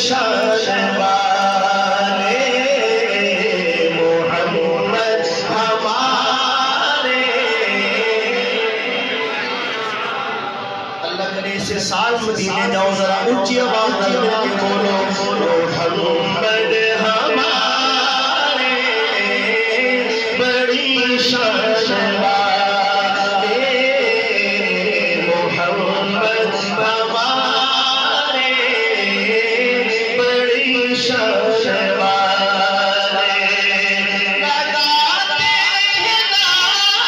शान वाले मोहम्मद हमारे। अल्लाह करे से साल मदीने जाओ, जरा ऊंची आवाज में बोलो मोहम्मद हमारे बड़ी शान वाले मोहम्मद हमारे बड़ी शान वाले। लगाते हैं नारा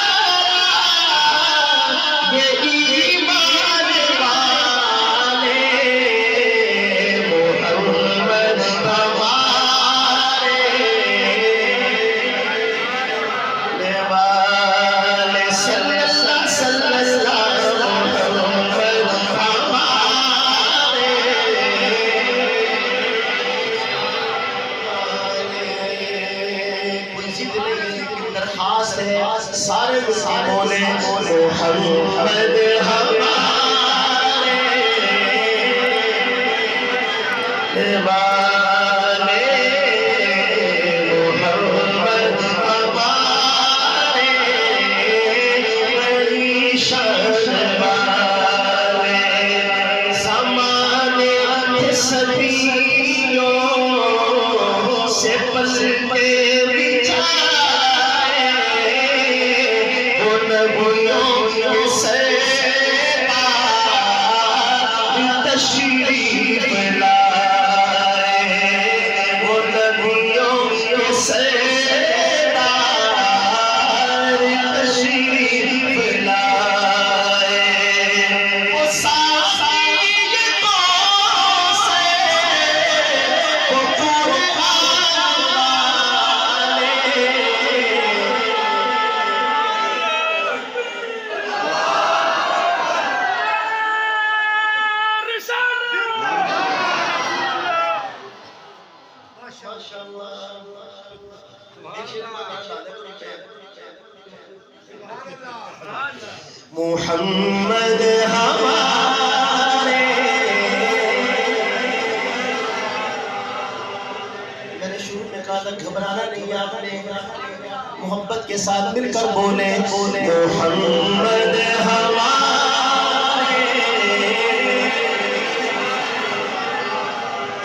ये ईमान वाले मोहम्मद हमारे वाले सल्लल्लाहु मोहम्मद हमारे। कोई जिद नहीं है लेकिन दरखास्त है सारे बोले मोहम्मद हमारे वाले मोहम्मद हमारे बड़ी शान वाले। ज़माने के सदियों से पलटे बिछाए वो नबियों के सरदार तशरीफ लाए वो नबियों के सरदार तशरीफ लाए। वो सारी से वो कुर्बान वाले मोहम्मद हमारे। मैंने शुरू में कहा था घबराना नहीं, आपने मोहब्बत के साथ मिलकर बोले मोहम्मद हमारे।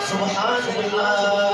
सुभान अल्लाह।